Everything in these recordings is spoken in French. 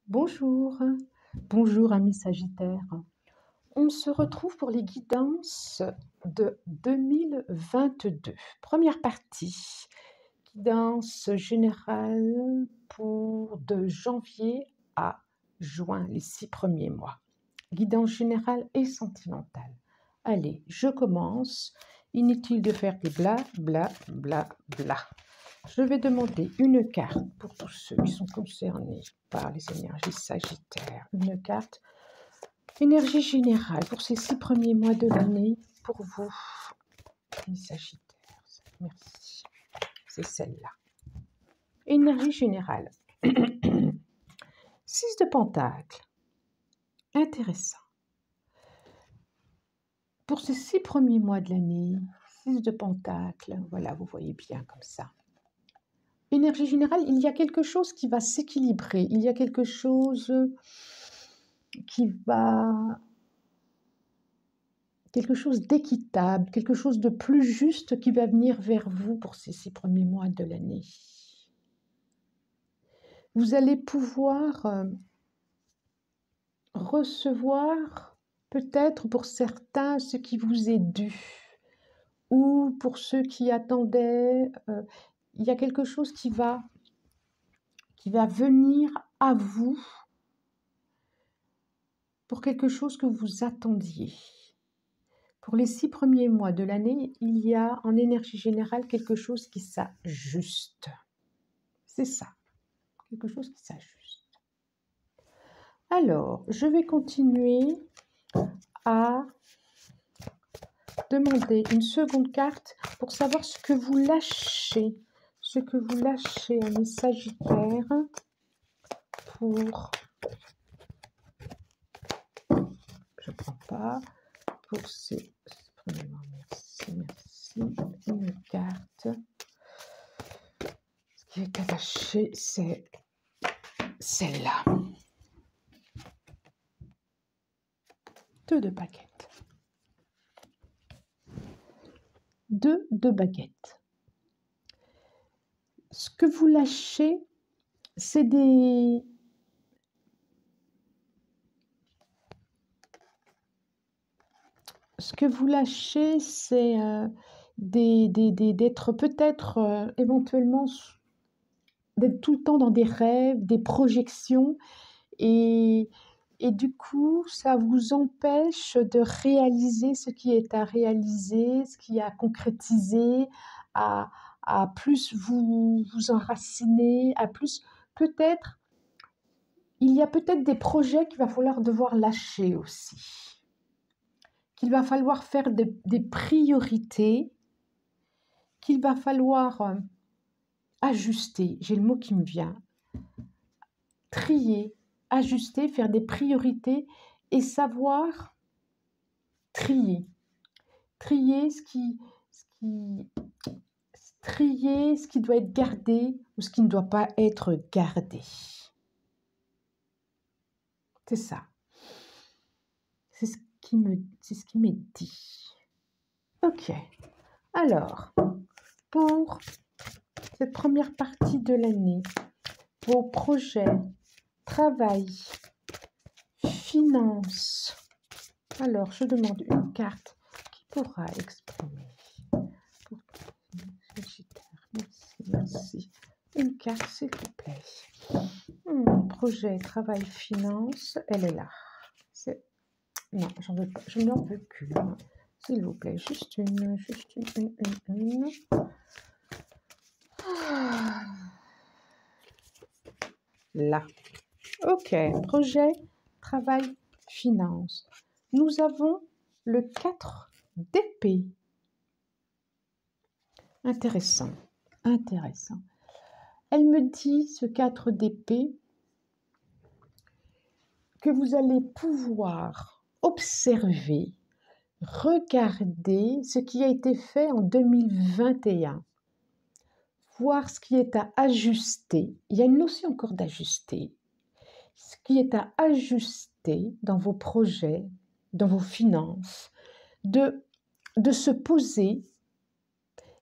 Bonjour, bonjour amis Sagittaires. On se retrouve pour les guidances de 2022. Première partie, guidance générale pour de janvier à juin, les 6 premiers mois. Guidance générale et sentimentale. Allez, je commence. Inutile de faire des bla bla bla bla. Je vais demander une carte pour tous ceux qui sont concernés par les énergies sagittaires. Une carte énergie générale pour ces 6 premiers mois de l'année pour vous, les sagittaires. Merci. C'est celle-là. Énergie générale. 6 de pentacles. Intéressant. Pour ces 6 premiers mois de l'année, 6 de pentacles. Voilà, vous voyez bien comme ça. Énergie générale, il y a quelque chose qui va s'équilibrer, il y a quelque chose d'équitable, quelque chose de plus juste qui va venir vers vous pour ces 6 premiers mois de l'année. Vous allez pouvoir recevoir peut-être pour certains ce qui vous est dû, ou pour ceux qui attendaient, il y a quelque chose qui va venir à vous pour quelque chose que vous attendiez. Pour les 6 premiers mois de l'année, il y a en énergie générale quelque chose qui s'ajuste. C'est ça, quelque chose qui s'ajuste. Alors, je vais continuer à demander une seconde carte pour savoir ce que vous lâchez. Ce que vous lâchez à mes sagittaires pour... Je ne prends pas. Pour ces... Merci. Une carte. Ce qui est attaché, c'est celle-là. 2 de baguettes. 2 de baguettes. Ce que vous lâchez, c'est des... Ce que vous lâchez, c'est d'être peut-être éventuellement, d'être tout le temps dans des rêves, des projections, et du coup, ça vous empêche de réaliser ce qui est à réaliser, ce qui est à concrétiser, à plus vous enraciner, à plus peut-être, il y a peut-être des projets qu'il va falloir devoir lâcher aussi. Qu'il va falloir faire des priorités, qu'il va falloir ajuster, j'ai le mot qui me vient, trier, ajuster, faire des priorités et savoir trier. Trier ce qui doit être gardé ou ce qui ne doit pas être gardé. C'est ça. C'est ce qui m'est dit. Ok. Alors, pour cette première partie de l'année, vos projets, travail, finances. Alors, je demande une carte qui pourra exprimer. Merci. Une carte, s'il vous plaît. Projet, travail, finances, elle est là. Non, j'en veux pas. Je n'en veux qu'une. S'il vous plaît, juste une. Là. Ok, projet, travail, finances. Nous avons le 4 d'épée. Intéressant. Elle me dit, ce 4 d'épée, que vous allez pouvoir observer, regarder ce qui a été fait en 2021. Voir ce qui est à ajuster. Il y a une notion encore d'ajuster. Ce qui est à ajuster dans vos projets, dans vos finances, de se poser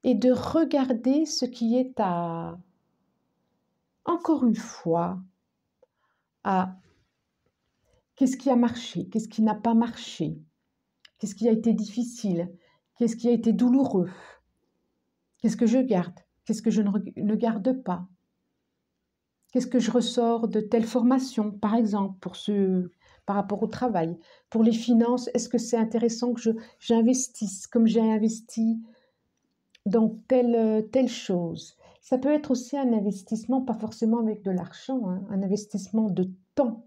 et de regarder ce qui est à, encore une fois, à qu'est-ce qui a marché, qu'est-ce qui n'a pas marché, qu'est-ce qui a été difficile, qu'est-ce qui a été douloureux, qu'est-ce que je garde, qu'est-ce que je ne garde pas, qu'est-ce que je ressors de telle formation, par exemple, par rapport au travail. Pour les finances, est-ce que c'est intéressant que j'investisse comme j'ai investi dans telle chose? Ça peut être aussi un investissement, pas forcément avec de l'argent, hein, un investissement de temps.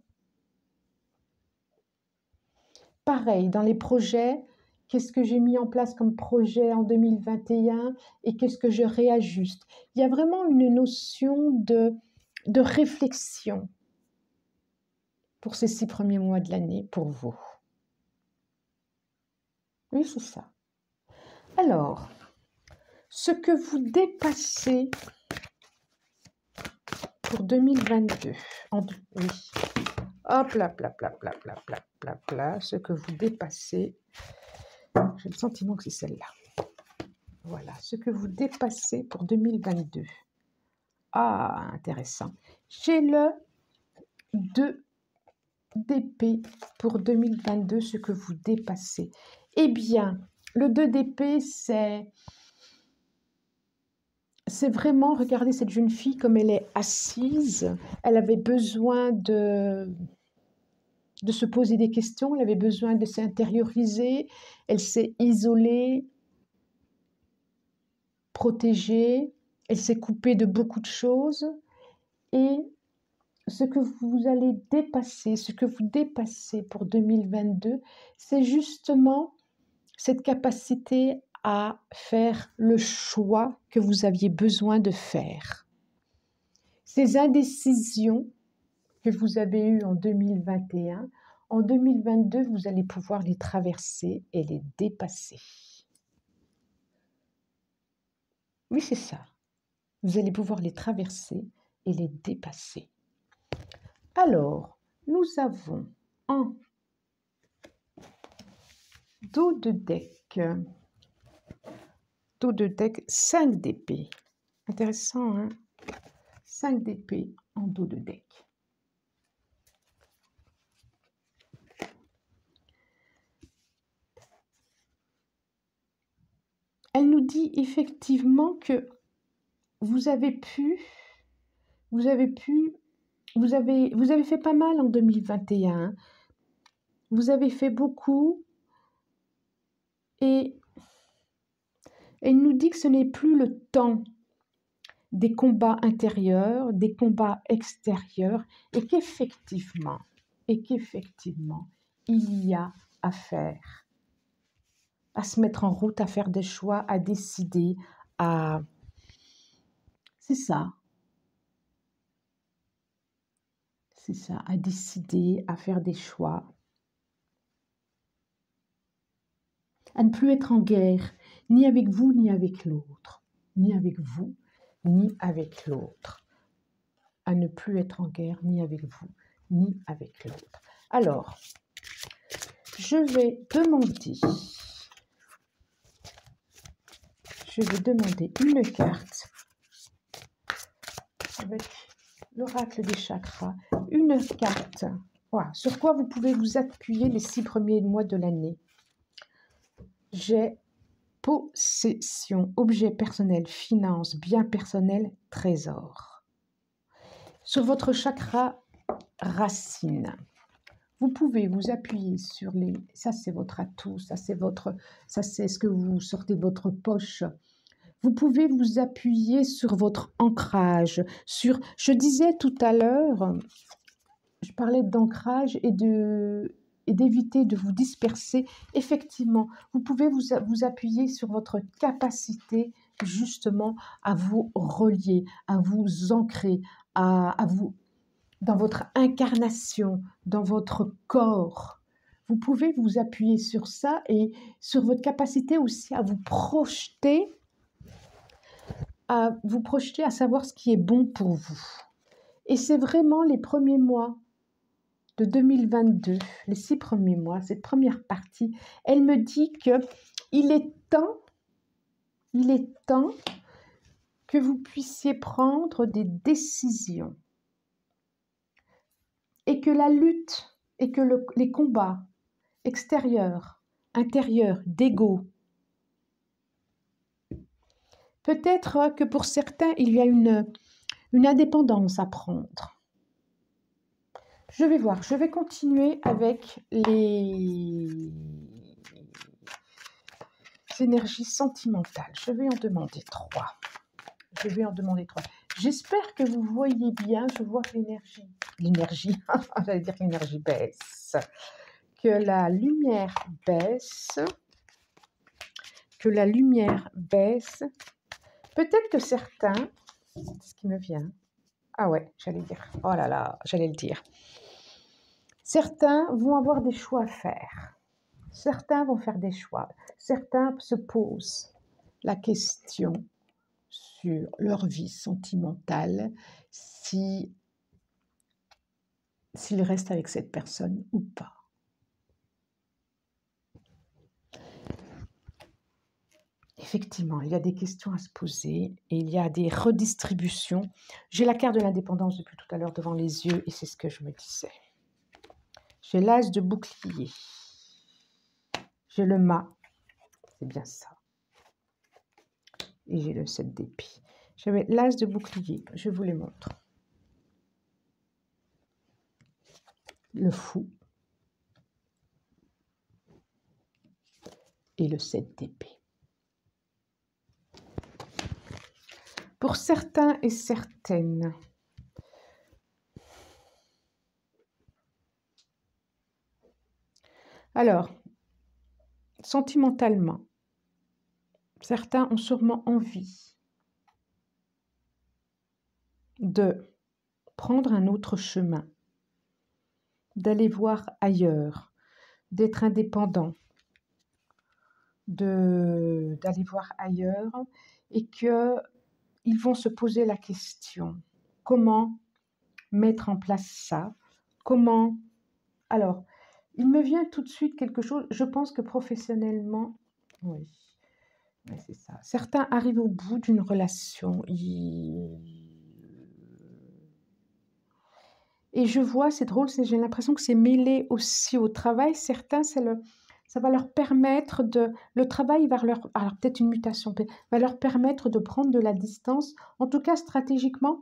Pareil, dans les projets, qu'est-ce que j'ai mis en place comme projet en 2021 et qu'est-ce que je réajuste? Il y a vraiment une notion de réflexion pour ces 6 premiers mois de l'année pour vous. Oui, c'est ça. Alors, ce que vous dépassez pour 2022, oui, hop là, ce que vous dépassez, j'ai le sentiment que c'est celle-là. Voilà, ce que vous dépassez pour 2022. Ah, intéressant. J'ai le 2 d'épée pour 2022, ce que vous dépassez. Eh bien, le 2 d'épée, c'est vraiment, regardez cette jeune fille comme elle est assise. Elle avait besoin de se poser des questions, elle avait besoin de s'intérioriser. Elle s'est isolée, protégée, elle s'est coupée de beaucoup de choses. Et ce que vous allez dépasser, ce que vous dépassez pour 2022, c'est justement cette capacité à faire le choix que vous aviez besoin de faire. Ces indécisions que vous avez eues en 2021, en 2022, vous allez pouvoir les traverser et les dépasser. Oui, c'est ça. Vous allez pouvoir les traverser et les dépasser. Alors, nous avons un dos de deck, 5 d'épée. Intéressant, hein? 5 d'épée en dos de deck. Elle nous dit effectivement que vous avez fait pas mal en 2021. Vous avez fait beaucoup et elle nous dit que ce n'est plus le temps des combats intérieurs, des combats extérieurs et qu'effectivement, il y a à faire, à se mettre en route, à faire des choix, à décider, c'est ça, à décider, à faire des choix, à ne plus être en guerre, ni avec vous, ni avec l'autre, ni avec vous, ni avec l'autre, à ne plus être en guerre, ni avec vous, ni avec l'autre. Alors, je vais demander une carte avec l'oracle des chakras, une carte. Voilà. Sur quoi vous pouvez vous appuyer les 6 premiers mois de l'année. J'ai possession, objet personnel, finance, bien personnel, trésor. Sur votre chakra racine, vous pouvez vous appuyer sur ça c'est votre atout, ça c'est ce que vous sortez de votre poche. Vous pouvez vous appuyer sur votre ancrage, je disais tout à l'heure, je parlais d'ancrage et d'éviter de vous disperser. Effectivement, vous pouvez vous appuyer sur votre capacité justement à vous relier, à vous ancrer, à vous dans votre incarnation, dans votre corps. Vous pouvez vous appuyer sur ça et sur votre capacité aussi à vous projeter à savoir ce qui est bon pour vous. Et c'est vraiment les premiers mois de 2022, les 6 premiers mois, cette première partie, elle me dit qu'il est temps que vous puissiez prendre des décisions. et que la lutte et que les combats extérieurs, intérieurs, d'ego, peut-être que pour certains, il y a une indépendance à prendre. Je vais voir, je vais continuer avec les énergies sentimentales. Je vais en demander 3. J'espère que vous voyez bien, je vois que l'énergie, j'allais dire que l'énergie baisse, que la lumière baisse, Peut-être que certains, c'est ce qui me vient, ah ouais, j'allais dire, oh là là, j'allais le dire. Certains vont avoir des choix à faire. Certains vont faire des choix. Certains se posent la question sur leur vie sentimentale, s'ils restent avec cette personne ou pas. Effectivement, il y a des questions à se poser et il y a des redistributions. J'ai la carte de l'indépendance depuis tout à l'heure devant les yeux et c'est ce que je me disais. J'ai l'as de bouclier. J'ai le mât, c'est bien ça. Et j'ai le 7 d'épée. J'avais l'as de bouclier, je vous les montre. Le fou. Et le 7 d'épée. Pour certains et certaines, alors, sentimentalement, certains ont sûrement envie de prendre un autre chemin, d'aller voir ailleurs, d'être indépendant, d'aller voir ailleurs et qu'ils vont se poser la question, comment mettre en place ça? Comment? Alors, il me vient tout de suite quelque chose, je pense que professionnellement, oui, c'est ça. Certains arrivent au bout d'une relation et je vois, c'est drôle, j'ai l'impression que c'est mêlé aussi au travail. Certains, ça va leur permettre le travail va leur, alors peut-être une mutation, va leur permettre de prendre de la distance. En tout cas, stratégiquement,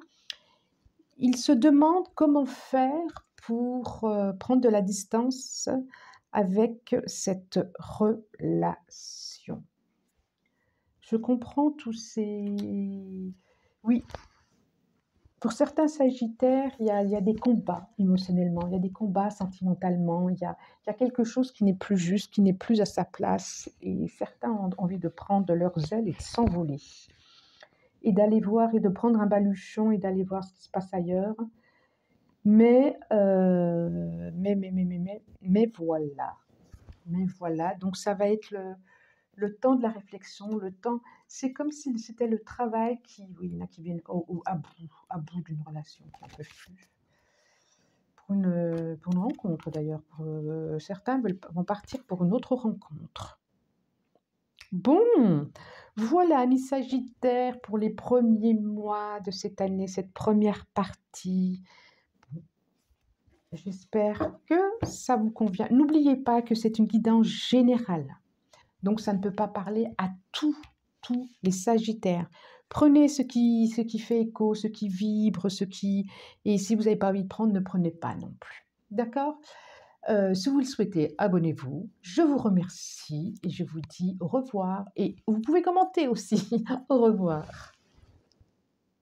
ils se demandent comment faire pour prendre de la distance avec cette relation. Je comprends tous ces... Oui, pour certains sagittaires, il y a des combats émotionnellement, il y a des combats sentimentalement, il y a quelque chose qui n'est plus juste, qui n'est plus à sa place. Et certains ont envie de prendre de leurs ailes et de s'envoler. Et d'aller voir et de prendre un baluchon et d'aller voir ce qui se passe ailleurs. Mais voilà. Mais voilà, donc ça va être le temps de la réflexion, le temps, c'est comme si c'était le travail qui, oui, il y en a qui viennent à bout d'une relation, qui n'en peuvent plus. Pour une rencontre d'ailleurs, certains vont partir pour une autre rencontre. Bon, voilà, amis Sagittaires, pour les premiers mois de cette année, cette première partie. J'espère que ça vous convient. N'oubliez pas que c'est une guidance générale. Donc, ça ne peut pas parler à tous les Sagittaires. Prenez ce qui fait écho, ce qui vibre, et si vous n'avez pas envie de prendre, ne prenez pas non plus. D'accord ? Si vous le souhaitez, abonnez-vous. Je vous remercie et je vous dis au revoir. Et vous pouvez commenter aussi. Au revoir.